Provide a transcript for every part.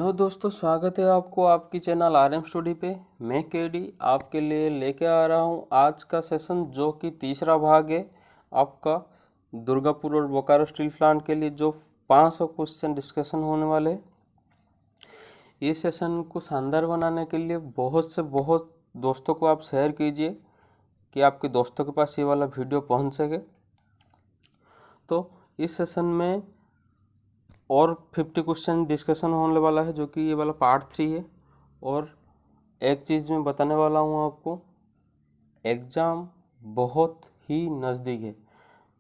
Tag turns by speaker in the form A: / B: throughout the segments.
A: Hello दोस्तों, स्वागत है आपको आपकी चैनल आर एम स्टडी पे। मैं केडी आपके लिए लेके आ रहा हूँ आज का सेशन, जो कि तीसरा भाग है आपका दुर्गापुर और बोकारो स्टील प्लांट के लिए जो 500 क्वेश्चन डिस्कशन होने वाले हैं। ये सेशन को शानदार बनाने के लिए बहुत दोस्तों को आप शेयर कीजिए कि आपके दोस्तों के पास ये वाला वीडियो पहुँच सके। तो इस सेशन में और 50 क्वेश्चन डिस्कशन होने वाला है, जो कि ये वाला पार्ट 3 है। और एक चीज़ मैं बताने वाला हूँ आपको, एग्ज़ाम बहुत ही नज़दीक है,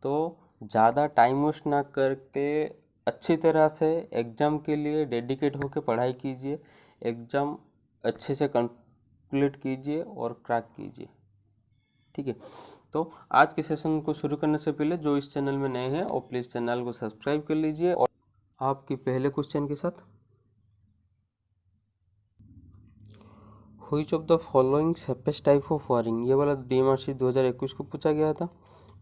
A: तो ज़्यादा टाइम वेस्ट ना करके अच्छी तरह से एग्ज़ाम के लिए डेडिकेट होकर पढ़ाई कीजिए। एग्ज़ाम अच्छे से कंप्लीट कीजिए और क्रैक कीजिए, ठीक है। तो आज के सेशन को शुरू करने से पहले जो इस चैनल में नए हैं वो प्लीज़ चैनल को सब्सक्राइब कर लीजिए। और आपके पहले क्वेश्चन के साथ, which of the following safest type of wiring, ये वाला DMRC 2021 को पूछा गया था।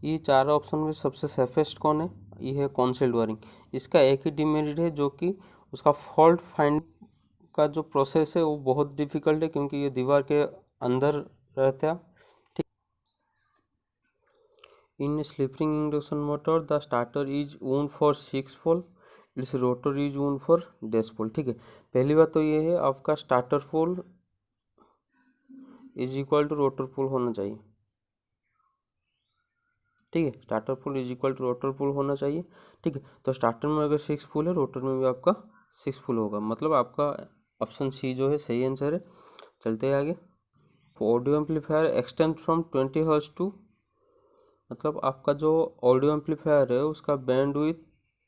A: ये चार ऑप्शन में सबसे सेफेस्ट कौन है? ये है कॉन्सेल्ड वायरिंग। इसका एक ही डिमेरिट है, जो कि उसका फॉल्ट फाइंड का जो प्रोसेस है वो बहुत डिफिकल्ट है, क्योंकि ये दीवार के अंदर रहता है। ठीक, in slip ring induction motor the starter is wound for 6 pole, its rotor is wound for dash pole. ठीक है, पहली बात तो ये है आपका starter pole is equal to rotor pole होना चाहिए। ठीक है, starter pole is equal to rotor pole होना चाहिए। ठीक है, तो स्टार्टर में अगर 6 पोल है, रोटर में भी आपका 6 पोल होगा, मतलब आपका ऑप्शन सी जो है सही आंसर है। चलते हैं आगे। Audio amplifier extend from 20 hertz to, मतलब आपका जो ऑडियो एम्पलीफायर है उसका बैंड विथ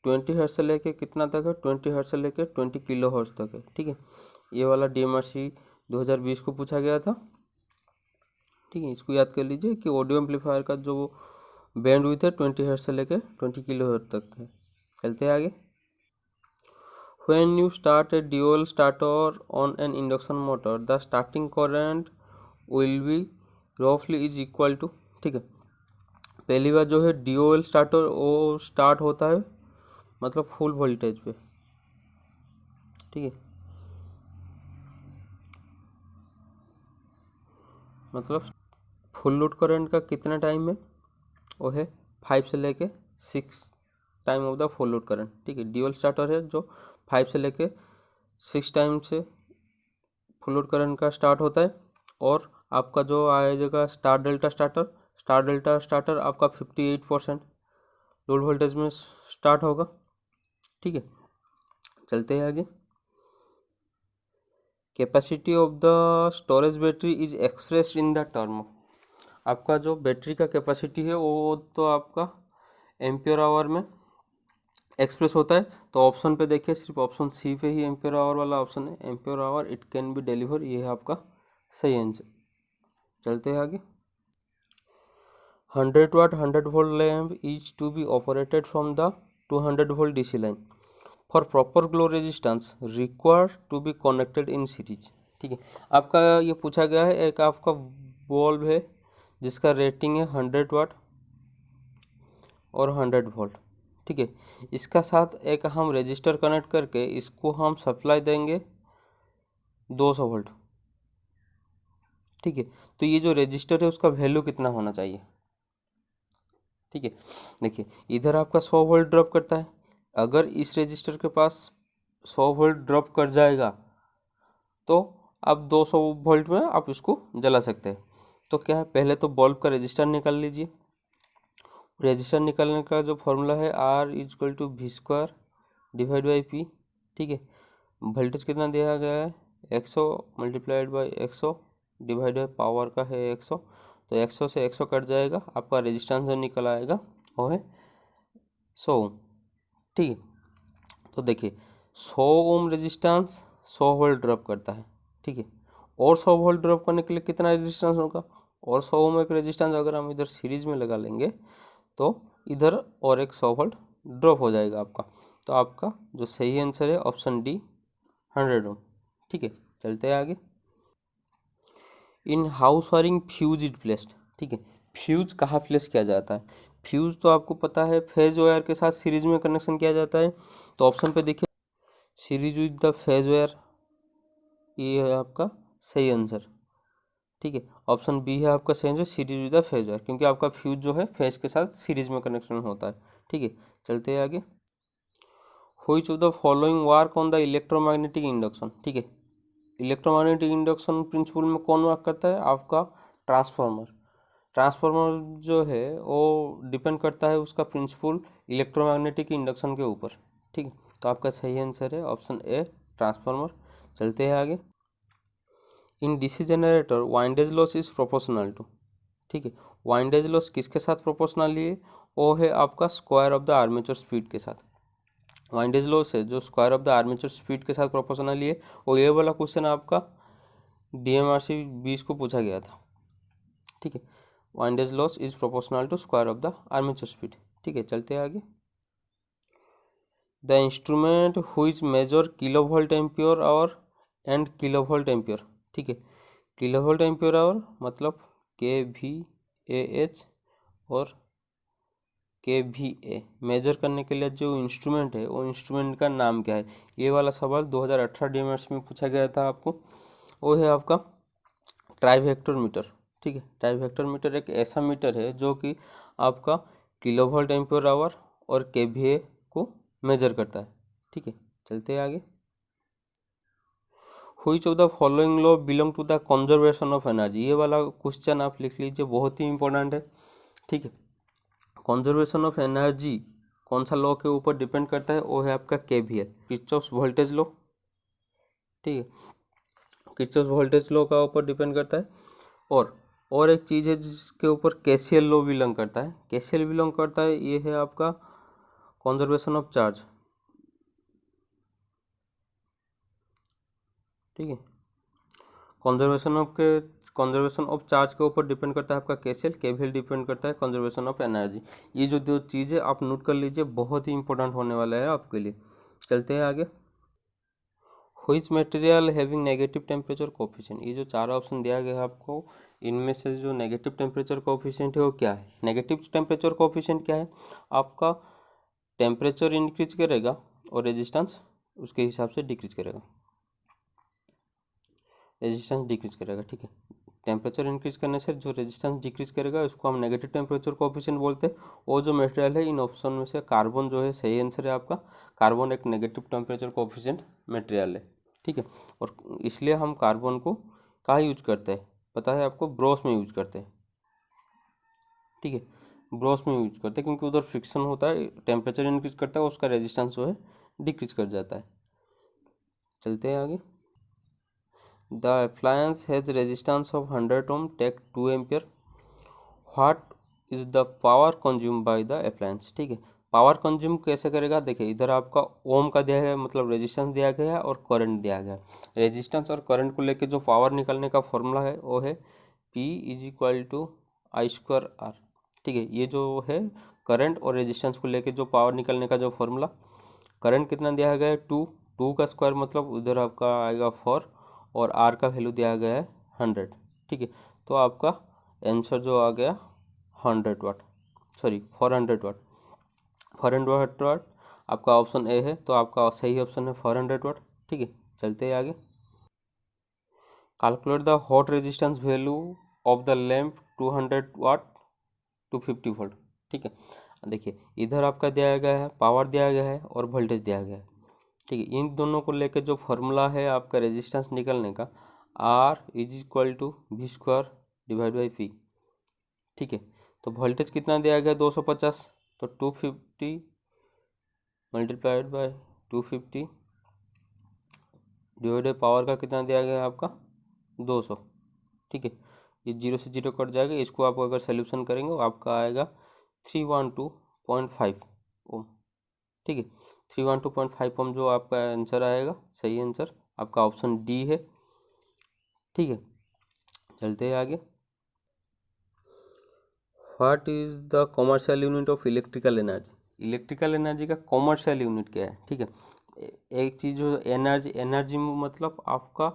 A: 20 हर्ट्ज से लेके कितना तक है? 20 हर्ट्ज से लेके 20 किलो हर्ट्ज तक है। ठीक है, ये वाला DMRC 2020 को पूछा गया था। ठीक है, इसको याद कर लीजिए कि ऑडियो एम्पलीफायर का जो बैंड विथ है 20 हर्ट्ज से लेके 20 किलो हर्ट्ज तक है। चलते हैं आगे। When you start A dual starter on an induction motor the starting current will be रफली इज इक्वल टू। ठीक है, पहली बार जो है ड्यूअल स्टार्टर वो स्टार्ट होता है मतलब फुल वोल्टेज पे। ठीक है, मतलब फुल लोड करंट का कितना टाइम है? वो है 5 से लेके 6 time of the full load current. ठीक है, ड्यूअल स्टार्टर है जो 5 से लेके 6 टाइम से फुल लोड करंट का स्टार्ट होता है। और आपका जो आएगा स्टार डेल्टा स्टार्टर आपका 58% लोड वोल्टेज में स्टार्ट होगा। ठीक है, चलते हैं आगे। Capacity of the storage battery is expressed in the term, आपका जो बैटरी का कैपेसिटी है वो तो आपका एम्पियर आवर में एक्सप्रेस होता है। तो ऑप्शन पे देखिए, सिर्फ ऑप्शन सी पे ही एम्पियर आवर वाला ऑप्शन है, ampere hour it can be deliver, ये है आपका सही आंसर। चलते हैं आगे। 100 watt 100 volt lamp is to be operated from the 200 volt DC line for proper glow resistance required to be connected in series। ठीक है, आपका ये पूछा गया है, एक आपका बल्ब है जिसका रेटिंग है 100 वाट और 100 वोल्ट। ठीक है, इसका साथ एक हम रजिस्टर कनेक्ट करके इसको हम सप्लाई देंगे 200 वोल्ट। ठीक है, तो ये जो रजिस्टर है उसका वैल्यू कितना होना चाहिए? ठीक है, देखिए इधर आपका 100 वोल्ट ड्रॉप करता है, अगर इस रजिस्टर के पास 100 वोल्ट ड्रॉप कर जाएगा तो आप 200 वोल्ट में आप इसको जला सकते हैं। तो क्या है, पहले तो बल्ब का रजिस्टर निकाल लीजिए। रजिस्टर निकालने का जो फॉर्मूला है R=V² डिवाइड बाई P। ठीक है, वोल्टेज कितना दिया गया है? 100 multiplied by 100 divide by power का है 100, तो 100 से 100 कट जाएगा, आपका रेजिस्टेंस जो निकल आएगा वो है 100 ओम। ठीक है, तो देखिए 100 ओम रेजिस्टेंस 100 वोल्ट ड्रॉप करता है। ठीक है, और 100 वोल्ट ड्रॉप करने के लिए कितना रेजिस्टेंस होगा? और 100 ओम एक रेजिस्टेंस अगर हम इधर सीरीज में लगा लेंगे तो इधर और एक 100 वोल्ट ड्रॉप हो जाएगा आपका। तो आपका जो सही आंसर है ऑप्शन डी 100 ओम। ठीक है, चलते हैं आगे। In house wiring fuse is placed. ठीक है, फ्यूज कहाँ प्लेस किया जाता है? फ्यूज तो आपको पता है फेज वायर के साथ सीरीज में कनेक्शन किया जाता है। तो ऑप्शन पे देखिए, series with the phase wire ये है आपका सही आंसर। ठीक है, ऑप्शन बी है आपका सही answer, series with the phase wire, क्योंकि आपका फ्यूज जो है फेज के साथ सीरीज में कनेक्शन होता है। ठीक है, चलते हैं आगे। Which of the following work on the electromagnetic induction. ठीक है, इलेक्ट्रोमैग्नेटिक इंडक्शन प्रिंसिपल में कौन वर्क करता है, आपका ट्रांसफार्मर। ट्रांसफार्मर जो है वो डिपेंड करता है उसका प्रिंसिपल इलेक्ट्रोमैग्नेटिक इंडक्शन के ऊपर। ठीक है, तो आपका सही आंसर है ऑप्शन ए, ट्रांसफार्मर। चलते हैं आगे। In DC generator windage loss is proportional to. ठीक है, वाइंडेज लॉस किसके साथ प्रोपोर्शनल है, वो है आपका square of the armature speed के साथ। वाइंडेज लॉस है जो square of the armature speed के साथ प्रोपोर्शनल है। और ये वाला क्वेश्चन आपका DMRC 20 को पूछा गया था। ठीक है, windage loss is proportional to square of the armature speed. ठीक है, चलते हैं आगे। The instrument which measure kilo volt ampere hour and kilo volt ampere. ठीक है, किलो वोल्ट एम्पियर आवर मतलब kVAH और kVA मेजर करने के लिए जो इंस्ट्रूमेंट है वो इंस्ट्रूमेंट का नाम क्या है। ये वाला सवाल 2018 DMRC में पूछा गया था आपको। वो है आपका ट्राइवेक्टर मीटर। ठीक है, ट्राइवेक्टर मीटर एक ऐसा मीटर है जो कि आपका किलो वोल्ट एम्पियर आवर और kVA को मेजर करता है। ठीक है, चलते हैं आगे। Which of the following law belong to the conservation of energy. ये वाला क्वेश्चन आप लिख लीजिए, बहुत ही इंपॉर्टेंट है। ठीक है, कंजर्वेशन ऑफ एनर्जी कौन सा लॉ के ऊपर डिपेंड करता है, वो है आपका KVL, किर्चॉफ्स वोल्टेज लॉ। ठीक है, किर्चॉफ्स वोल्टेज लॉ का ऊपर डिपेंड करता है। और एक चीज़ है जिसके ऊपर KCL लॉ बिलोंग करता है। KCL बिलोंग करता है, ये है आपका कंजर्वेशन ऑफ चार्ज। ठीक है, कंजर्वेशन ऑफ चार्ज के ऊपर डिपेंड करता है आपका KVL डिपेंड करता है कंजर्वेशन ऑफ एनर्जी। ये जो दो चीज़ें आप नोट कर लीजिए, बहुत ही इंपॉर्टेंट होने वाला है आपके लिए। चलते हैं आगे। Which material having negative temperature coefficient. ये जो चार ऑप्शन दिया गया है आपको, इनमें से जो नेगेटिव टेम्परेचर कोफिशिएंट है वो क्या है। नेगेटिव टेम्परेचर कोफिशिएंट क्या है, आपका टेम्परेचर इंक्रीज करेगा और रेजिस्टेंस उसके हिसाब से डिक्रीज करेगा, रेजिस्टेंस डिक्रीज करेगा। ठीक है, टेम्परेचर इंक्रीज करने से जो रेजिस्टेंस डिक्रीज करेगा उसको हम नेगेटिव टेम्परेचर कोफिशिएंट बोलते हैं। वो जो मटेरियल है इन ऑप्शन में से कार्बन जो है सही आंसर है आपका। कार्बन एक नेगेटिव टेम्परेचर कोफिशिएंट मटेरियल है। ठीक है, और इसलिए हम कार्बन को कहाँ यूज करते हैं पता है आपको, ब्रोस में यूज करते हैं। ठीक है, ब्रोस में यूज करते हैं क्योंकि उधर फ्रिक्शन होता है, टेम्परेचर इंक्रीज करता है, उसका रेजिस्टेंस जो है डिक्रीज कर जाता है। चलते हैं आगे। The appliance has resistance of 100 ohm, take 2 ampere. What is the power consumed by the appliance। ठीक है, पावर कंज्यूम कैसे करेगा, देखिए इधर आपका ओम का दिया है, मतलब रेजिस्टेंस दिया गया है और करंट दिया गया है। रेजिस्टेंस और करंट को लेके जो पावर निकलने का फॉर्मूला है वो है P = I²R। ठीक है, ये जो है करंट और रेजिस्टेंस को लेके जो पावर निकलने का जो फॉर्मूला, करंट कितना दिया गया है 2 का स्क्वायर मतलब उधर आपका आएगा 4 और आर का वैल्यू दिया गया है 100। ठीक है, तो आपका आंसर जो आ गया 100 वाट, सॉरी 400 वाट। 400 वाट आपका ऑप्शन ए है, तो आपका सही ऑप्शन है 400 वाट। ठीक है, चलते हैं आगे। Calculate the hot resistance value of the lamp 200 watt to 50 volt. ठीक है, देखिए इधर आपका दिया गया है, पावर दिया गया है और वोल्टेज दिया गया है। ठीक है, इन दोनों को लेकर जो फॉर्मूला है आपका रेजिस्टेंस निकलने का, R = V²/P। ठीक है, तो वोल्टेज कितना दिया गया 250, तो 250 × 250 डिवाइडेड पावर का कितना दिया गया है आपका 200। ठीक है, ये 0 से 0 कट जाएगा, इसको आप अगर सोल्यूशन करेंगे वो आपका आएगा 312.5 ओम। ठीक है, 312.5 ओम जो आपका आंसर आएगा, सही आंसर आपका ऑप्शन डी है। ठीक है, चलते हैं आगे। What is the commercial unit of electrical energy. Electrical energy का कॉमर्शियल यूनिट क्या है। ठीक है, एक चीज़ जो एनर्जी मतलब आपका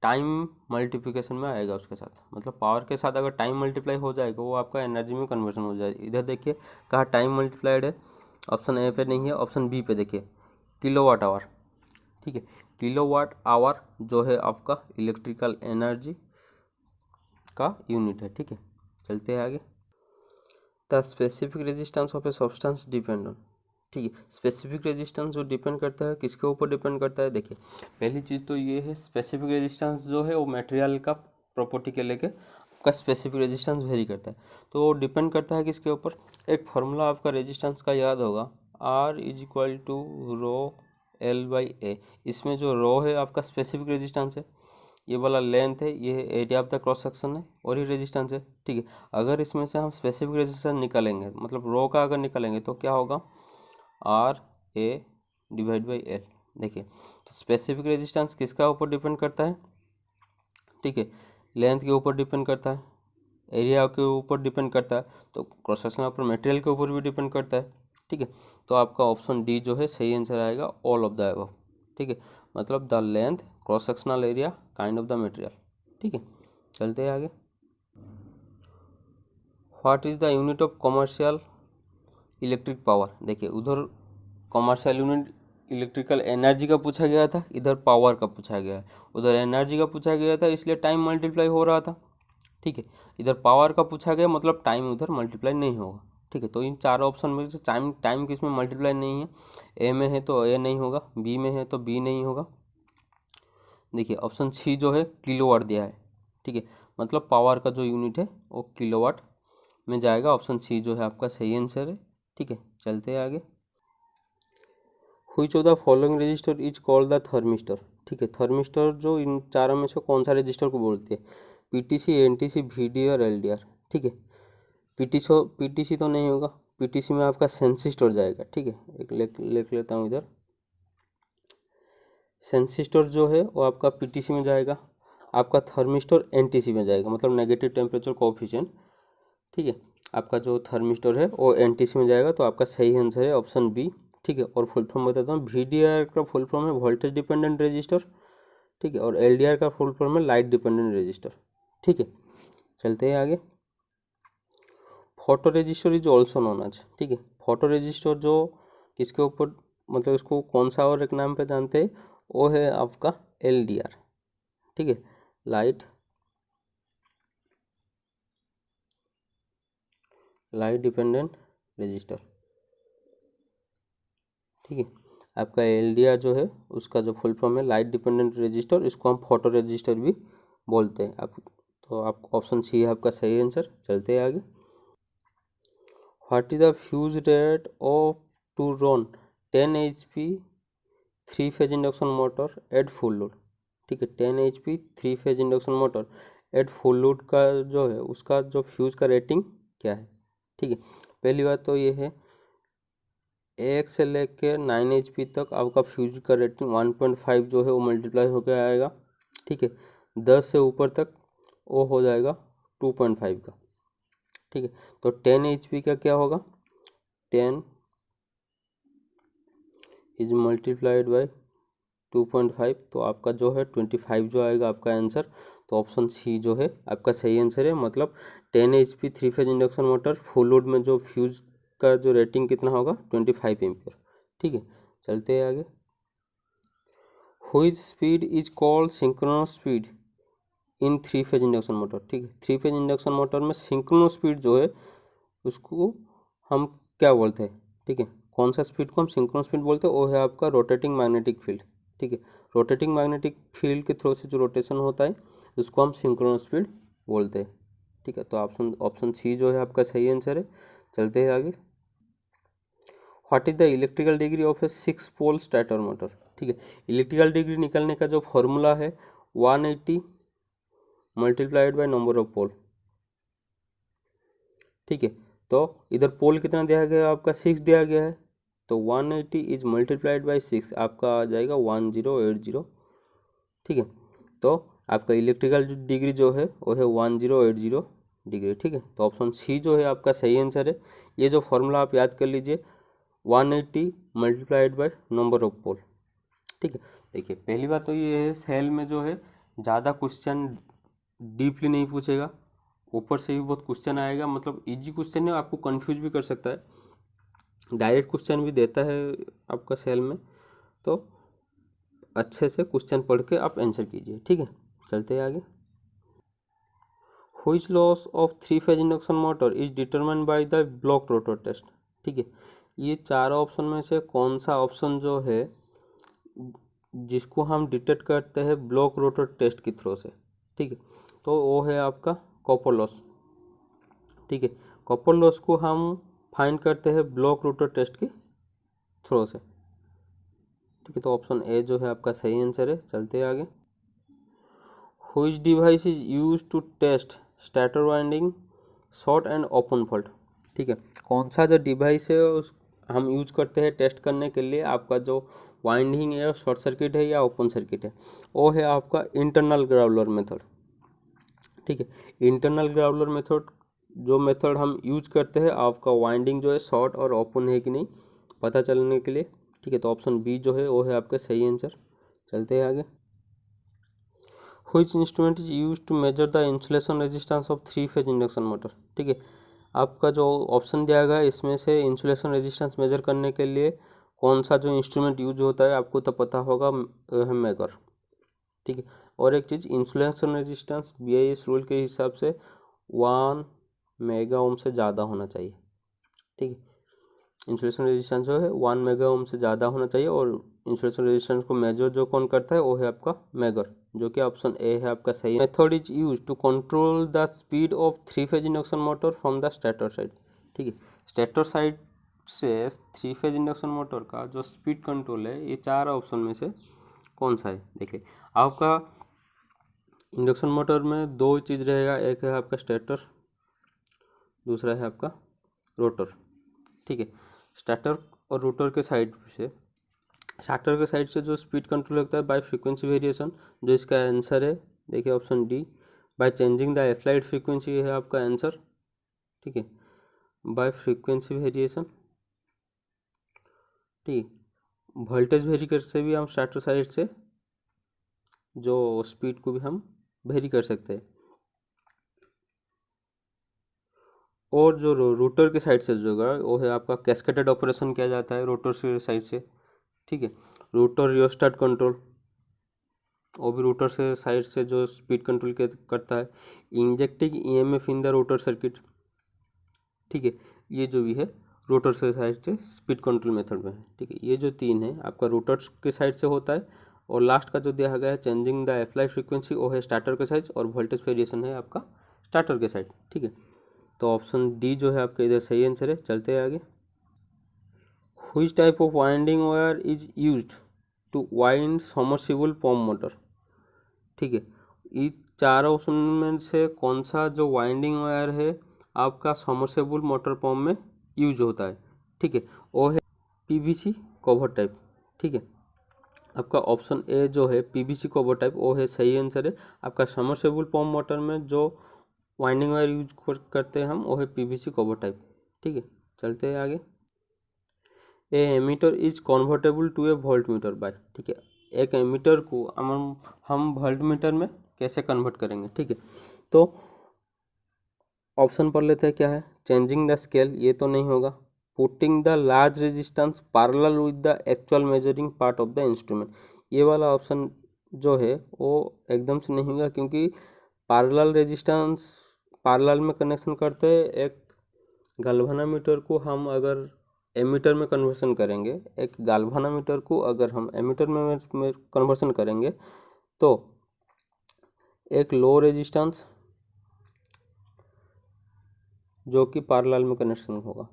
A: टाइम मल्टीप्लिकेशन में आएगा उसके साथ, मतलब पावर के साथ अगर टाइम मल्टीप्लाई हो जाएगा वो आपका एनर्जी में कन्वर्जन हो जाएगा। इधर देखिए कहाँ टाइम मल्टीप्लाइड है, ऑप्शन ए पे नहीं है, ऑप्शन बी पे देखिए किलोवाट आवर। ठीक है, किलोवाट आवर जो है आपका इलेक्ट्रिकल एनर्जी का यूनिट है। ठीक है, चलते हैं आगे। The specific resistance of a substance depend on, ठीक है, स्पेसिफिक रेजिस्टेंस जो डिपेंड करता है किसके ऊपर डिपेंड करता है। देखिए पहली चीज़ तो ये है, स्पेसिफिक रेजिस्टेंस जो है वो मटेरियल का प्रॉपर्टी के लेके आपका स्पेसिफिक रेजिस्टेंस वेरी करता है। तो वो डिपेंड करता है किसके ऊपर। एक फार्मूला आपका रेजिस्टेंस का याद होगा, R is equal to rho L by A. इसमें जो रो है आपका स्पेसिफिक रेजिस्टेंस है, ये वाला लेंथ है, ये area of the cross section है और ये रेजिस्टेंस है। ठीक है, अगर इसमें से हम स्पेसिफिक रेजिस्टेंस निकालेंगे, मतलब रो का अगर निकालेंगे तो क्या होगा, R A divide by L। देखिए तो स्पेसिफिक रेजिस्टेंस किसका ऊपर डिपेंड करता है, ठीक है, लेंथ के ऊपर डिपेंड करता है, एरिया के ऊपर डिपेंड करता है, तो क्रॉस सेक्शन पर मटेरियल के ऊपर भी डिपेंड करता है। ठीक है, तो आपका ऑप्शन डी जो है सही आंसर आएगा, ऑल ऑफ द अबव। ठीक है, मतलब the length cross sectional area kind of the material. ठीक है, चलते हैं आगे। What is the unit of commercial electric power. देखिए उधर कमर्शियल यूनिट इलेक्ट्रिकल एनर्जी का पूछा गया था, इधर पावर का पूछा गया है। उधर एनर्जी का पूछा गया था इसलिए टाइम मल्टीप्लाई हो रहा था। ठीक है, इधर पावर का पूछा गया मतलब टाइम उधर मल्टीप्लाई नहीं होगा। ठीक है, तो इन चारों ऑप्शन में से टाइम किस में मल्टीप्लाई नहीं है, ए में है तो ए नहीं होगा, बी में है तो बी नहीं होगा। देखिए ऑप्शन सी जो है किलोवाट दिया है। ठीक है, मतलब पावर का जो यूनिट है वो किलोवाट में जाएगा। ऑप्शन सी जो है आपका सही आंसर है। ठीक है, चलते हैं आगे। Which of the following register is called the thermistor. ठीक है, थर्मिस्टर जो इन चारों में से कौन सा रजिस्टर को बोलते हैं, पीटीसी, एनटीसी, वीडीआर, एलडीआर। ठीक है, पीटीसी तो नहीं होगा, पीटीसी में आपका सेंसिस्टर जाएगा। ठीक है, एक लिख लेता हूँ इधर, सेंसिस्टर जो है वो आपका पीटीसी में जाएगा। आपका थर्मिस्टर एनटीसी में जाएगा, मतलब नेगेटिव टेम्परेचर कोएफिशिएंट। ठीक है, आपका जो थर्मिस्टर है वो एनटीसी में जाएगा, तो आपका सही आंसर है ऑप्शन बी। ठीक है, और फुल फॉर्म बताता हूँ, वीडीआर का फुल फॉर्म है वोल्टेज डिपेंडेंट रजिस्टर। ठीक है, और एलडीआर का फुल फॉर्म है लाइट डिपेंडेंट रजिस्टर। ठीक है, चलते हैं आगे। Photo resistor is also known as, ठीक है, फोटो रजिस्टर जो किसके ऊपर, मतलब इसको कौन सा और एक नाम पे जानते हैं, वो है आपका एलडीआर। ठीक है, लाइट डिपेंडेंट रजिस्टर। ठीक है, आपका एलडीआर जो है उसका जो फुल फॉर्म है लाइट डिपेंडेंट रजिस्टर, इसको हम फोटो रजिस्टर भी बोलते हैं। आप तो आप ऑप्शन सी है आपका सही आंसर। चलते हैं आगे। What is the fuse rate of to run 10 HP 3 phase induction motor at full load. ठीक है, 10 HP 3 phase induction motor at full load का जो है उसका जो फ्यूज का रेटिंग क्या है। ठीक है, पहली बात तो ये है 1 से लेकर 9 HP तक आपका फ्यूज का रेटिंग 1.5 जो है वो मल्टीप्लाई होकर आएगा। ठीक है, 10 से ऊपर तक वो हो जाएगा 2.5 का। ठीक है, तो 10 HP का क्या होगा, 10 इज मल्टीप्लाइड बाई 2.5, तो आपका जो है 25 जो आएगा आपका आंसर। तो ऑप्शन सी जो है आपका सही आंसर है, मतलब 10 HP 3 phase induction motor full load में जो फ्यूज का जो रेटिंग कितना होगा 25 एम्पियर। ठीक है, चलते हैं आगे। Which speed is called synchronous speed in 3 phase induction motor. ठीक है, 3 फेज इंडक्शन मोटर में सिंक्रोनस स्पीड जो है उसको हम क्या बोलते हैं। ठीक है, कौन सा स्पीड को हम सिंक्रोनस स्पीड बोलते हैं, वो है आपका रोटेटिंग मैग्नेटिक फील्ड। ठीक है, रोटेटिंग मैग्नेटिक फील्ड के थ्रू से जो रोटेशन होता है उसको हम सिंक्रोनस स्पीड बोलते हैं। ठीक है, तो ऑप्शन सी जो है आपका सही आंसर है। चलते हैं आगे। What is the electrical degree of a 6 pole stator motor. ठीक है, इलेक्ट्रिकल डिग्री निकालने का जो फॉर्मूला है 180 मल्टीप्लाइड बाय नंबर ऑफ पोल। ठीक है, तो इधर पोल कितना दिया गया है आपका 6 दिया गया है, तो 180 इज मल्टीप्लाइड बाई 6 आपका आ जाएगा 1080। ठीक है, तो आपका इलेक्ट्रिकल डिग्री जो है वो है 1080 डिग्री। ठीक है, तो ऑप्शन सी जो है आपका सही आंसर है। ये जो फॉर्मूला आप याद कर लीजिए, 180 मल्टीप्लाइड बाई नंबर ऑफ पोल। ठीक है, देखिए पहली बात तो ये है, सेल में जो है ज़्यादा क्वेश्चन डीपली नहीं पूछेगा, ऊपर से भी बहुत क्वेश्चन आएगा, मतलब इजी क्वेश्चन है, आपको कंफ्यूज भी कर सकता है, डायरेक्ट क्वेश्चन भी देता है आपका सेल में। तो अच्छे से क्वेश्चन पढ़ के आप आंसर कीजिए, ठीक है। चलते हैं आगे। Which loss of three phase induction motor is determined by the block rotor test, ठीक है। ये चारों ऑप्शन में से कौन सा ऑप्शन जो है जिसको हम डिटेक्ट करते हैं ब्लॉक रोटर टेस्ट के थ्रू से, ठीक है, तो वो है आपका कॉपर लॉस, ठीक है। कॉपर लॉस को हम फाइंड करते हैं ब्लॉक रोटर टेस्ट के थ्रू से, ठीक है। तो ऑप्शन ए जो है आपका सही आंसर है। चलते हैं आगे। Which device is used to test starter winding short and open fault, ठीक है। कौन सा जो डिवाइस है उस हम यूज करते हैं टेस्ट करने के लिए आपका जो वाइंडिंग है शॉर्ट सर्किट है या ओपन सर्किट है, वो है आपका इंटरनल ग्राउलर मेथड, ठीक है। इंटरनल ग्राउलर मेथड जो मेथड हम यूज करते हैं आपका वाइंडिंग जो है शॉर्ट और ओपन है कि नहीं पता चलने के लिए, ठीक है। तो ऑप्शन बी जो है वो है आपका सही आंसर। चलते हैं आगे। Which instrument is used to measure the insulation resistance of three phase induction motor, ठीक है। आपका जो ऑप्शन दिया गया है इसमें से इंसुलेशन रेजिस्टेंस मेजर करने के लिए कौन सा जो इंस्ट्रूमेंट यूज होता है आपको तो पता होगा, मेगर, ठीक है। और एक चीज़ इंसुलेशन रेजिस्टेंस BIS रूल के हिसाब से 1 मेगा ओम से ज़्यादा होना चाहिए, ठीक है। इंसुलेशन रेजिस्टेंस जो है 1 मेगा ओम से ज़्यादा होना चाहिए और इंसुलेशन रेजिस्टेंस को मेजर जो कौन करता है वो है आपका मेगर, जो कि ऑप्शन ए है आपका सही। Method is use to control the speed of three phase induction motor from the stator side, ठीक है। स्टेटर साइड से थ्री फेज इंडक्शन मोटर का जो स्पीड कंट्रोल है ये चार ऑप्शन में से कौन सा है। देखिए आपका इंडक्शन मोटर में दो चीज़ रहेगा, एक है आपका स्टेटर, दूसरा है आपका रोटर, ठीक है। स्टार्टर और रोटर के साइड से स्टार्टर के साइड से जो स्पीड कंट्रोल होता है बाय फ्रीक्वेंसी वेरिएशन, जो इसका आंसर है देखिए option D, by changing the applied frequency है आपका आंसर, ठीक है, बाय फ्रीक्वेंसी वेरिएशन, ठीक है। वोल्टेज वेरी कर से भी हम स्टार्टर साइड से जो स्पीड को भी हम वेरी कर सकते हैं, और जो रोटर के साइड से जो होगा वो है आपका कैस्केडेड ऑपरेशन किया जाता है रोटर से साइड से, ठीक है। रोटर रियोस्टेट कंट्रोल वो भी रोटर से साइड से जो स्पीड कंट्रोल करता है। Injecting EMF in the rotor circuit, ठीक है, ये जो भी है रोटर से साइड से स्पीड कंट्रोल मेथड में है, ठीक है। ये जो तीन है आपका रोटर के साइड से होता है, और लास्ट का जो दिया गया है चेंजिंग द अप्लाइड फ्रीक्वेंसी वो है स्टार्टर के साइड, और वोल्टेज वेरिएशन है आपका स्टार्टर के साइड, ठीक है। तो ऑप्शन डी जो है आपका इधर सही आंसर है। चलते हैं आगे। Which type of winding wire is used to wind submersible pump motor, ठीक है। ये चारों ऑप्शन में से कौन सा जो वाइंडिंग वायर है आपका सबमर्सिबल मोटर पंप में यूज होता है, ठीक है, वो है PVC कवर टाइप, ठीक है। आपका ऑप्शन ए जो है PVC कवर टाइप वो है सही आंसर है। आपका सबमर्सिबल पंप मोटर में जो वाइंडिंग वायर यूज करते हैं हम वो है PVC कवर टाइप, ठीक है। चलते हैं आगे। A ammeter is convertible to a voltmeter by, ठीक है। एक एमीटर को हम वोल्ट मीटर में कैसे कन्वर्ट करेंगे, ठीक है। तो ऑप्शन पढ़ लेते हैं क्या है। चेंजिंग द स्केल, ये तो नहीं होगा। Putting the large resistance parallel with the actual measuring part of the instrument, ये वाला ऑप्शन जो है वो एकदम से नहीं होगा, क्योंकि पैरेलल रेजिस्टेंस पैरेलल में कनेक्शन करते हैं। एक गैल्वेनोमीटर को हम अगर एमीटर में कन्वर्सन करेंगे, एक गैल्वेनोमीटर को अगर हम एमीटर में कन्वर्सन करेंगे तो एक लो रेजिस्टेंस जो कि पैरेलल में कनेक्शन होगा,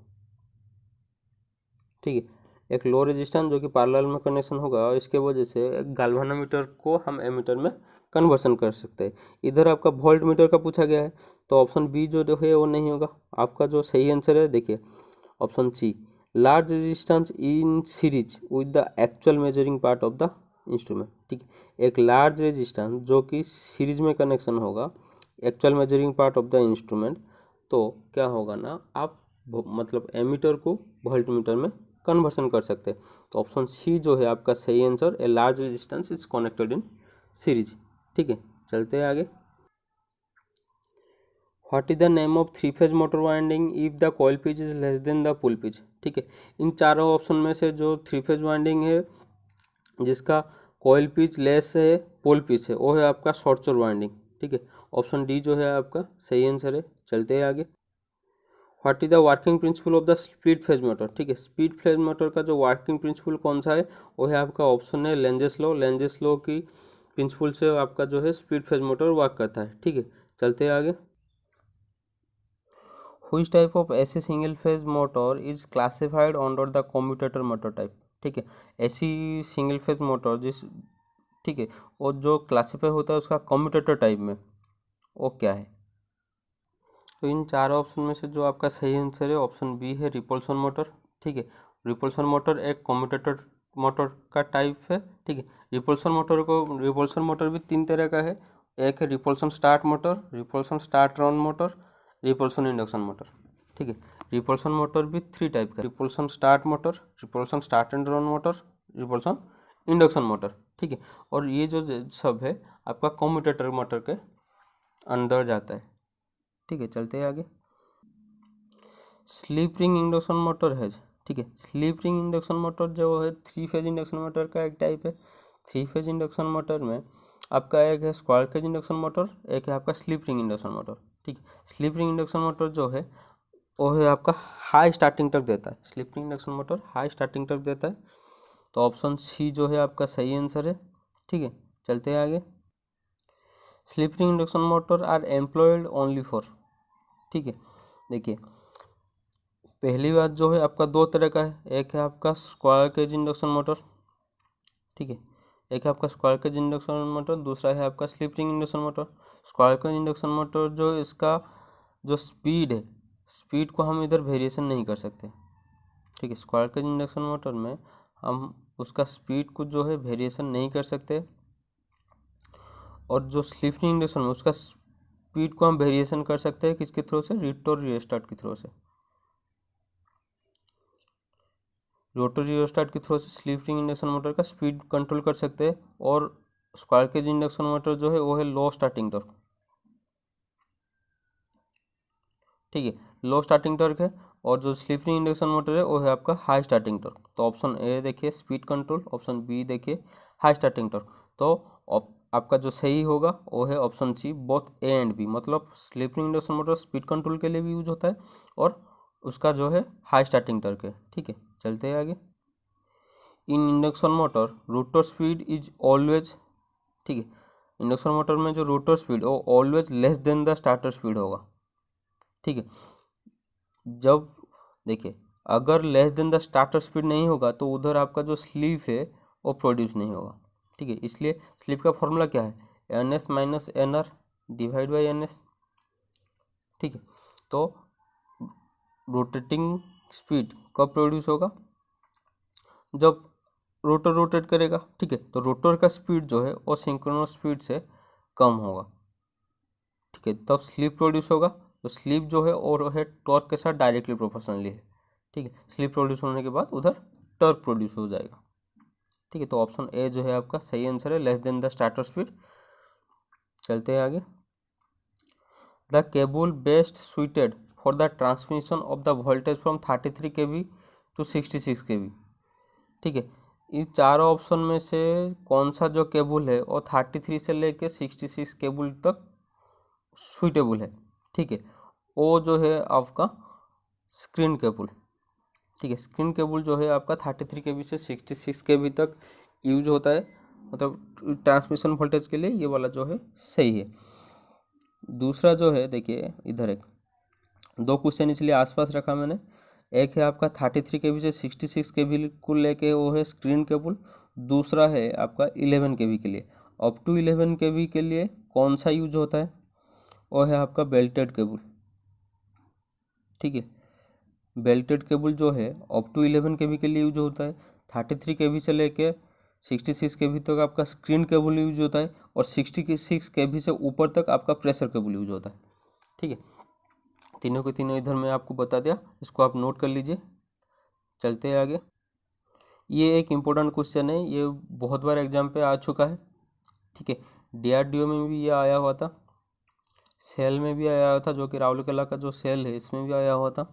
A: ठीक है। एक लो रेजिस्टेंस जो कि पैरेलल में कनेक्शन होगा और इसके वजह से एक गैल्वेनोमीटर को हम एमीटर में कन्वर्सन कर सकते हैं। इधर आपका वोल्ट मीटर का पूछा गया है, तो ऑप्शन बी जो है वो नहीं होगा। आपका जो सही आंसर है देखिए option C, large resistance in series with the actual measuring part of the instrument, ठीक है। एक लार्ज रेजिस्टेंस जो कि सीरीज में कनेक्शन होगा actual measuring part of the instrument, तो क्या होगा ना आप मतलब एमीटर को वोल्ट मीटर में कन्वर्सन कर सकते हैं। तो ऑप्शन सी जो है आपका सही answer, a large resistance is connected in series, ठीक है। चलते हैं आगे। What is the name of three phase motor winding if the coil pitch is less than the pole pitch, ठीक है। इन चारों ऑप्शन में से जो थ्री फेज वाइंडिंग है जिसका कॉइल पिच लेस है, पोल पिच है, वो है आपका शॉर्ट चोर वाइंडिंग। ठीक है, ऑप्शन डी जो है आपका सही आंसर है। चलते हैं आगे। What is the working principle of the split phase motor. ठीक है, स्प्लिट फेज मोटर का जो वर्किंग प्रिंसिपल कौन सा है, वो है आपका ऑप्शन है लेंजेस लॉ। लेंजेस लॉ की प्रिंसिपल से आपका जो है स्प्लिट फेज मोटर वर्क करता है। ठीक है, चलते हैं आगे। Which type of AC single phase motor is classified under the commutator motor type. ठीक है, ऐसी सिंगल फेज मोटर जिस, ठीक है, और जो क्लासिफाई होता है उसका कम्यूटेटर टाइप में, वो क्या है। तो इन चार ऑप्शन में से जो आपका सही आंसर है ऑप्शन बी है, रिपल्सन मोटर। ठीक है, रिपल्सन मोटर एक कम्यूटेटर मोटर का टाइप है। ठीक है, रिपल्सन मोटर भी तीन तरह का है। एक है repulsion start motor, repulsion start run motor, repulsion induction motor. ठीक है, रिपल्सन मोटर भी थ्री टाइप का, repulsion start motor, repulsion start and run motor, repulsion induction motor. ठीक है, और ये जो सब है आपका कम्यूटेटर मोटर के अंदर जाता है। ठीक है, चलते हैं आगे। स्लिप रिंग इंडक्शन मोटर है। ठीक है, स्लिप रिंग इंडक्शन मोटर जो है थ्री फेज इंडक्शन मोटर का एक टाइप है। थ्री फेज इंडक्शन मोटर में आपका एक है स्क्वायर केज इंडक्शन मोटर, एक है आपका स्लिप रिंग इंडक्शन मोटर। ठीक है, स्लिप रिंग इंडक्शन मोटर जो है वो है आपका हाई स्टार्टिंग टॉर्क देता है। Slip ring induction motor high starting torque देता है। तो ऑप्शन सी जो है आपका सही आंसर है। ठीक है, चलते हैं आगे। Slip ring induction motor are employed only for. ठीक है, देखिए पहली बात जो है आपका दो तरह का है, एक है आपका स्क्वायर केज इंडक्शन मोटर। ठीक है, एक है आपका स्क्वायर केज इंडक्शन मोटर, दूसरा है आपका slip ring induction motor. Square cage induction motor जो इसका जो स्पीड है, स्पीड को हम इधर वेरिएशन नहीं कर सकते। ठीक है, स्क्वायर केज इंडक्शन मोटर में हम उसका स्पीड को जो है वेरिएशन नहीं कर सकते, और जो स्लिप रिंग इंडक्शन में उसका स्पीड को हम वेरिएशन कर सकते हैं किसके थ्रू से, रिटोर रिस्टार्ट के थ्रू से। रोटरी रियोस्टेट के थ्रू से स्लिप रिंग इंडक्शन मोटर का स्पीड कंट्रोल कर सकते हैं, और स्क्वायर केज इंडक्शन मोटर जो है वो है लो स्टार्टिंग टॉर्क। ठीक है, लो स्टार्टिंग टॉर्क है, और जो स्लिप रिंग इंडक्शन मोटर है वो है आपका हाई स्टार्टिंग टॉर्क। तो ऑप्शन ए देखिए स्पीड कंट्रोल, ऑप्शन बी देखिए हाई स्टार्टिंग टॉर्क। तो आपका जो सही होगा वो है option C, both A and B. मतलब slip ring induction motor speed control के लिए भी यूज होता है, और उसका जो है हाई स्टार्टिंग टॉर्क है। ठीक है, चलते हैं आगे। इन induction motor rotor speed is always, ठीक है, इंडक्शन मोटर में जो रोटर स्पीड वो always less than the starter speed होगा। ठीक है, जब देखिए अगर less than the starter speed नहीं होगा तो उधर आपका जो स्लीप है वो प्रोड्यूस नहीं होगा। ठीक है, इसलिए स्लीप का फॉर्मूला क्या है, N S minus N R divide by N S. ठीक है, तो रोटेटिंग स्पीड कब प्रोड्यूस होगा, जब रोटर रोटेट करेगा। ठीक है, तो रोटर का स्पीड जो है वो सिंक्रोनस स्पीड से कम होगा। ठीक है, तब स्लिप प्रोड्यूस होगा। तो स्लिप जो है और है टॉर्क के साथ डायरेक्टली प्रोपोर्शनली है। ठीक है, स्लिप प्रोड्यूस होने के बाद उधर टॉर्क प्रोड्यूस हो जाएगा। ठीक है, तो ऑप्शन ए जो है आपका सही आंसर है, less than the starter speed. चलते हैं आगे। The cable best suited for the transmission of the voltage from 33 kV to 66 kV। ठीक है, इन चारों ऑप्शन में से कौन सा जो केबल है वो 33 से लेके 66 केबल तक सुइटेबल है। ठीक है, वो जो है आपका स्क्रीन केबल। ठीक है, स्क्रीन केबल जो है आपका 33 kV से 66 kV तक यूज होता है, मतलब ट्रांसमिशन वोल्टेज के लिए ये वाला जो है सही है। दूसरा जो है देखिए इधर एक दो क्वेश्चन इसलिए आसपास रखा मैंने। एक है आपका 33 kV से 66 kV को लेके वो है स्क्रीन केबल, दूसरा है आपका 11 kV के लिए। अप टू 11 kV के लिए कौन सा यूज होता है, वो है आपका बेल्टेड केबल। ठीक है, बेल्टेड केबल जो है अप टू 11 kV के लिए यूज होता है। 33 kV से लेके 66 kV तक आपका स्क्रीन केबल यूज होता है, और 66 kV से ऊपर तक आपका प्रेशर केबल यूज होता है। ठीक है, तीनों के तीनों इधर मैं आपको बता दिया, इसको आप नोट कर लीजिए। चलते हैं आगे। ये एक इम्पोर्टेंट क्वेश्चन है, ये बहुत बार एग्जाम पे आ चुका है। ठीक है, DRDO में भी ये आया हुआ था, सेल में भी आया हुआ था, जो कि राउरकेला का जो सेल है इसमें भी आया हुआ था।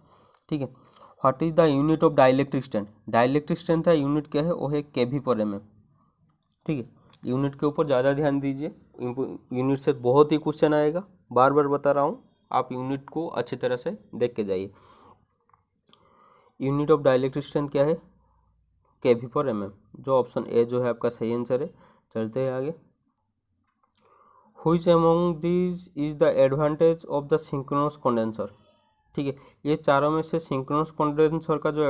A: ठीक है, what is the unit of dielectric strength. Dielectric strength का यूनिट क्या है, वो है kV पर mm। ठीक है, यूनिट के ऊपर ज़्यादा ध्यान दीजिए, यूनिट से बहुत ही क्वेश्चन आएगा, बार बार बता रहा हूँ, आप यूनिट को अच्छी तरह से देख के जाइए। यूनिट ऑफ डाइलेक्ट्रिक स्ट्रेंथ क्या है, केवी पर mm, जो ऑप्शन ए जो है आपका सही आंसर है। चलते हैं आगे। Which among this is the advantage of the synchronous condenser. ठीक है, ये चारों में से सिंक्रोनस कंडेंसर का जो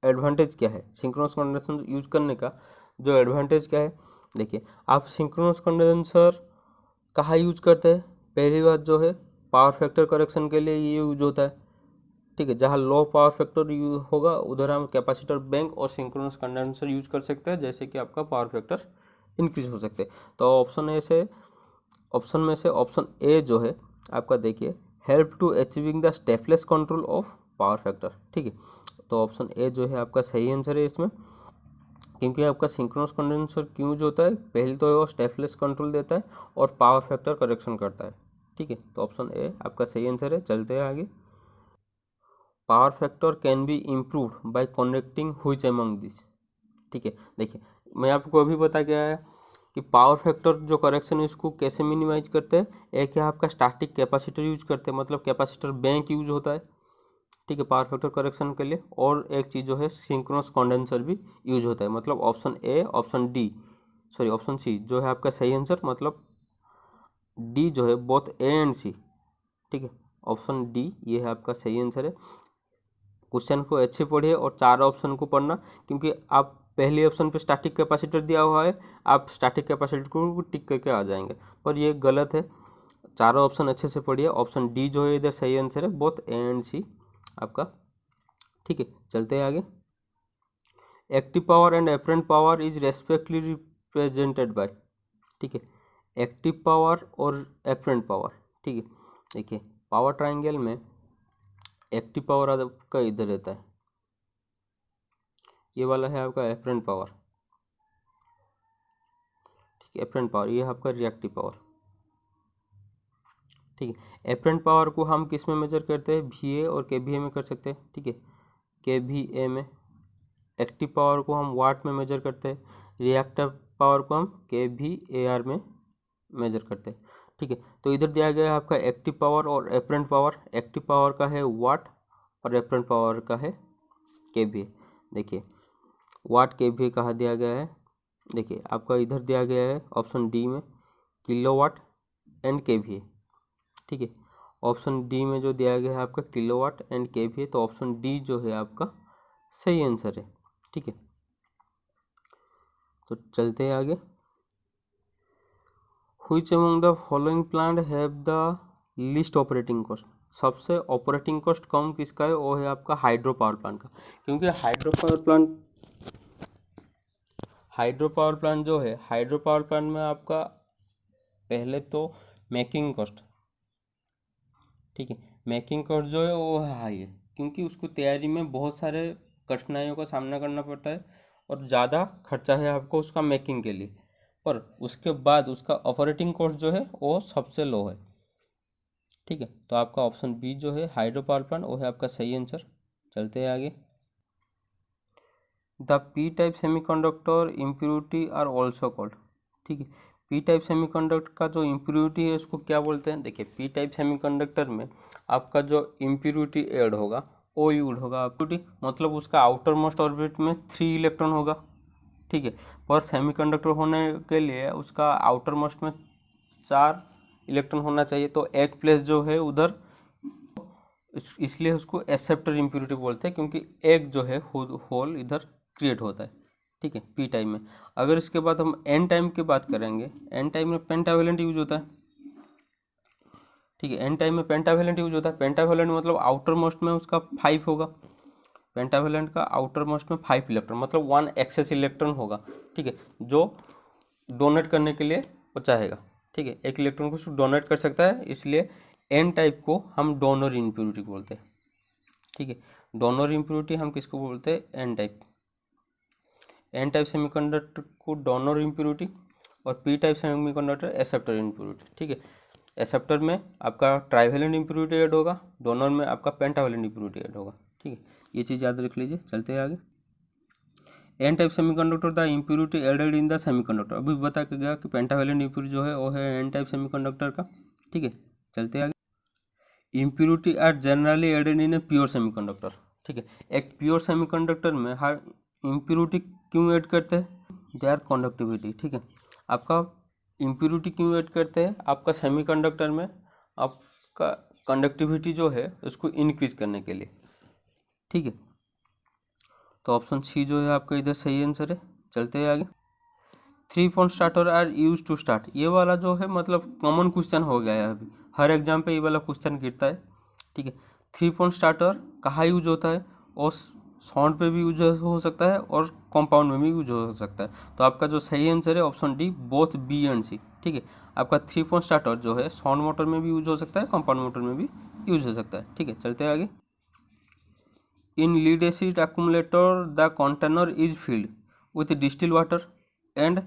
A: एडवांटेज क्या है, सिंक्रोनस कंडेंसर यूज करने का जो एडवांटेज क्या है। देखिए, आप सिंक्रोनस कंडेंसर कहाँ यूज करते हैं, पहली बात जो है पावर फैक्टर करेक्शन के लिए ये यूज होता है। ठीक है, जहाँ लो पावर फैक्टर यूज होगा उधर हम कैपेसिटर बैंक और सिंक्रोनस कंडेंसर यूज कर सकते हैं, जैसे कि आपका पावर फैक्टर इंक्रीज हो सकते हैं। तो ऑप्शन में से ऑप्शन ए जो है आपका, देखिए, help to achieving the stepless control of power factor. ठीक है, तो ऑप्शन ए जो है आपका सही आंसर है इसमें, क्योंकि आपका सिंक्रोनस कंडेंसर क्यों यूज होता है, पहले तो वो स्टेपलेस कंट्रोल देता है और पावर फैक्टर करेक्शन करता है। ठीक है, तो ऑप्शन ए आपका सही आंसर है। चलते हैं आगे। Power factor can be improved bye connecting which among this. ठीक है, देखिए, मैं आपको अभी बता के आया कि पावर फैक्टर जो करेक्शन है उसको कैसे मिनिमाइज करते हैं। एक है आपका स्टैटिक कैपेसिटर यूज करते हैं, मतलब कैपेसिटर बैंक यूज होता है, ठीक है, पावर फैक्टर करेक्शन के लिए। और एक चीज़ जो है सिंक्रोनस कंडेंसर भी यूज होता है, मतलब ऑप्शन ए, ऑप्शन सी जो है आपका सही आंसर, मतलब डी जो है बोथ ए एंड सी। ठीक है, ऑप्शन डी ये है आपका सही आंसर है। क्वेश्चन को अच्छे पढ़िए और चार ऑप्शन को पढ़ना, क्योंकि आप पहले ऑप्शन पे स्टैटिक कैपेसिटर दिया हुआ है, आप स्टैटिक कैपेसिटर को टिक करके आ जाएंगे, पर ये गलत है। चारों ऑप्शन अच्छे से पढ़िए। ऑप्शन डी जो है इधर सही आंसर है, बोथ ए एंड सी आपका। ठीक है, चलते हैं आगे। Active power and apparent power is respectively represented by. ठीक है, एक्टिव पावर और एपरेंट पावर। ठीक है, देखिए, पावर ट्राइंगल में एक्टिव पावर आपका इधर रहता है, ये वाला है आपका एपरेंट पावर। ठीक है, एपरेंट पावर ये है आपका रिएक्टिव पावर। ठीक है, एपरेंट पावर को हम किस में मेजर करते हैं, VA और kVA में कर सकते हैं। ठीक है, kVA में। एक्टिव पावर को हम वाट में मेजर करते हैं, रिएक्टिव पावर को हम kVAR में मेजर करते हैं। ठीक है, तो इधर दिया गया है आपका एक्टिव पावर और एपरेंट पावर। एक्टिव पावर का है वाट और एपरेंट पावर का है kVA। देखिए, वाट kVA कहाँ दिया गया है, देखिए आपका इधर दिया गया है ऑप्शन डी में, किलोवाट एंड kVA। ठीक है, ऑप्शन डी में जो दिया गया है आपका किलोवाट एंड kVA, तो ऑप्शन डी जो है आपका सही आंसर है। ठीक है, तो चलते हैं आगे। Which among the following plant have the least operating cost. सबसे ऑपरेटिंग कॉस्ट कम किसका है, वो है आपका हाइड्रो पावर प्लांट का, क्योंकि हाइड्रो पावर प्लांट जो है, हाइड्रो पावर प्लांट में आपका पहले तो मेकिंग कॉस्ट, ठीक है, मेकिंग कॉस्ट जो है वो हाई है, क्योंकि उसको तैयारी में बहुत सारे कठिनाइयों का सामना करना पड़ता है और ज़्यादा खर्चा है आपको उसका मेकिंग के लिए, पर उसके बाद उसका ऑपरेटिंग कॉस्ट जो है वो सबसे लो है। ठीक है, तो आपका ऑप्शन बी जो है हाइड्रो पावर प्लांट वो है आपका सही आंसर। चलते हैं आगे। The P type semiconductor impurity are also called. ठीक है, पी टाइप सेमीकंडक्टर का जो इम्प्योरिटी है उसको क्या बोलते हैं। देखिए, पी टाइप सेमीकंडक्टर में आपका जो इम्प्योरिटी ऐड होगा वो यूज होगा इम्प्योरिटी, मतलब उसका आउटर मोस्ट ऑर्बिट में 3 इलेक्ट्रॉन होगा। ठीक है, पर सेमीकंडक्टर होने के लिए उसका आउटर मोस्ट में 4 इलेक्ट्रॉन होना चाहिए, तो एक प्लेस जो है उधर, इसलिए उसको एक्सेप्टर इम्प्योरिटी बोलते हैं, क्योंकि एक जो है होल इधर क्रिएट होता है। ठीक है, पी टाइम में। अगर इसके बाद हम एन टाइम की बात करेंगे, एन टाइम में पेंटावेलेंट यूज होता है। ठीक है, एन टाइम में पेंटावेलेंट यूज होता है। पेंटावेलेंट मतलब आउटर मोस्ट में उसका 5 होगा, पेंटावेलेंट का आउटर मोस्ट में 5 इलेक्ट्रॉन, मतलब 1 एक्सेस इलेक्ट्रॉन होगा। ठीक है, जो डोनेट करने के लिए वो चाहेगा। ठीक है, एक इलेक्ट्रॉन को डोनेट कर सकता है, इसलिए एन टाइप को हम डोनर इम्प्योरिटी बोलते हैं। ठीक है, डोनर इम्प्योरिटी हम किसको बोलते हैं, N type. N type semiconductor को डोनर इम्प्योरिटी और P type semiconductor acceptor impurity. ठीक है, एक्सेप्टर में आपका ट्राइवेलेंट इम्प्योरिटी ऐड होगा, डोनर में आपका पेंटावेलेंट इम्प्योरिटी ऐड होगा। ठीक है, ये चीज़ याद रख लीजिए। चलते हैं आगे। N type semiconductor the impurity added in the semiconductor, अभी बता के गया कि पेंटावेलेंट इम्प्योरिटी जो है वो है एन टाइप सेमीकंडक्टर का। ठीक है, चलते आगे। Impurity are generally added in a pure semiconductor. ठीक है, एक प्योर सेमीकंडक्टर में हर इम्प्योरिटी क्यों ऐड करते हैं? They are conductivity. ठीक है, आपका इम्प्योरिटी क्यों ऐड करते हैं? आपका सेमीकंडक्टर में आपका कंडक्टिविटी जो है उसको इंक्रीज करने के लिए। ठीक है, तो ऑप्शन सी जो है आपका इधर सही आंसर है। चलते हैं आगे। 3 point starter are use to start, ये वाला जो है मतलब कॉमन क्वेश्चन हो गया है, अभी हर एग्जाम पे ये वाला क्वेश्चन गिरता है। ठीक है, 3 पॉइंट स्टार्टर कहाँ यूज होता है? और साउंड पे भी यूज हो सकता है और कंपाउंड में भी यूज हो सकता है। तो आपका जो सही आंसर है option D, both B and C. ठीक है, आपका 3 पॉइंट स्टार्टर जो है साउंड मोटर में भी यूज हो सकता है, कंपाउंड मोटर में भी यूज हो सकता है। ठीक है, चलते हैं आगे। In lead acid accumulator the container is filled with distilled water and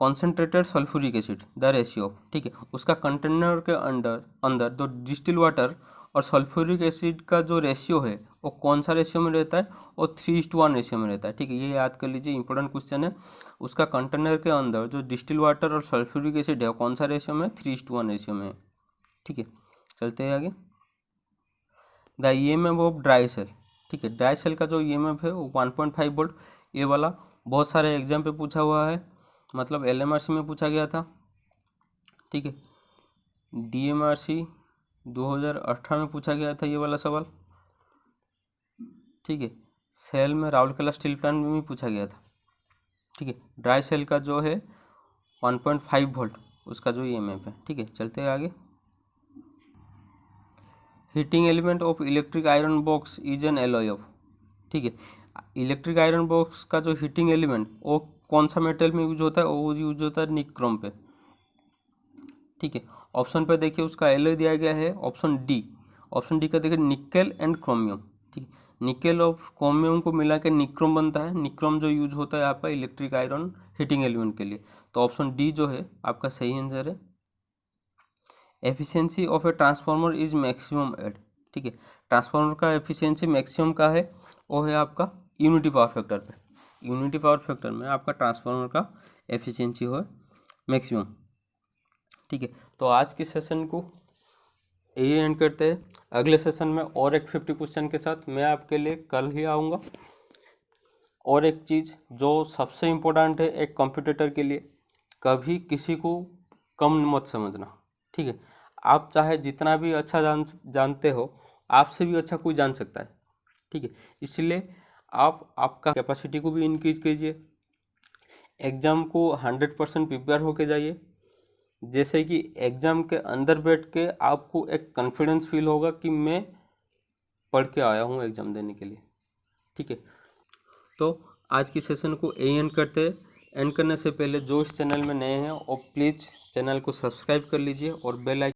A: concentrated sulfuric acid, the ratio of। ठीक है, उसका कंटेनर के अंदर जो डिस्टिल वाटर और सल्फ्यूरिक एसिड का जो रेशियो है वो कौन सा रेशियो में रहता है? और 3:1 रेशियो में रहता है। ठीक है, ये याद कर लीजिए, इंपॉर्टेंट क्वेश्चन है। उसका कंटेनर के अंदर जो डिस्टिल वाटर और सल्फ्यूरिक एसिड है वो कौन सा रेशियो में? 3:1 रेशियो में है। ठीक है, चलते हैं आगे। The EMF of dry cell. ठीक है, ड्राई सेल का जो EMF है वो 1.5 वोल्ट। ये वाला बहुत सारे एग्जाम पे पूछा हुआ है, मतलब LMRC में पूछा गया था। ठीक है, DMRC 2018 में पूछा गया था ये वाला सवाल। ठीक है, सेल में राउरकेला स्टील प्लांट में भी पूछा गया था। ठीक है, ड्राई सेल का जो है 1.5 वोल्ट उसका जो EMF है। ठीक है, चलते हैं आगे। Heating element of electric iron box is an alloy of. ठीक है, इलेक्ट्रिक आयरन बॉक्स का जो हीटिंग एलिमेंट वो कौन सा मेटल में यूज होता है? वो यूज होता है निक्रोम पे। ठीक है, ऑप्शन पे देखिए उसका एलॉय दिया गया है ऑप्शन डी। ऑप्शन डी का देखिए निकेल एंड क्रोमियम। ठीक है, निकेल और क्रोमियम को मिला के निक्रोम बनता है। निक्रोम जो यूज होता है आपका इलेक्ट्रिक आयरन हीटिंग एलिमेंट के लिए। तो ऑप्शन डी जो है आपका सही आंसर है। Efficiency of a transformer is maximum at. ठीक है, ट्रांसफार्मर का एफिशिएंसी मैक्सिमम का है वो है आपका यूनिटी पावर फैक्टर पे। यूनिटी पावर फैक्टर में आपका ट्रांसफार्मर का एफिशिएंसी हो मैक्सिमम। ठीक है, तो आज के सेशन को यही एंड करते हैं। अगले सेशन में और एक 50 क्वेश्चन के साथ मैं आपके लिए कल ही आऊँगा। और एक चीज़ जो सबसे इम्पोर्टेंट है एक कंप्यूटर के लिए, कभी किसी को कम मत समझना। ठीक है, आप चाहे जितना भी अच्छा जानते हो, आपसे भी अच्छा कोई जान सकता है। ठीक है, इसलिए आप आपका कैपेसिटी को भी इंक्रीज कीजिए। एग्ज़ाम को 100% प्रिपेयर होके जाइए, जैसे कि एग्ज़ाम के अंदर बैठ के आपको एक कॉन्फिडेंस फील होगा कि मैं पढ़ के आया हूँ एग्ज़ाम देने के लिए। ठीक है, तो आज की सेशन को एंड करते हैं। एंड करने से पहले जो इस चैनल में नए हैं वो प्लीज़ चैनल को सब्सक्राइब कर लीजिए और बेल आइकन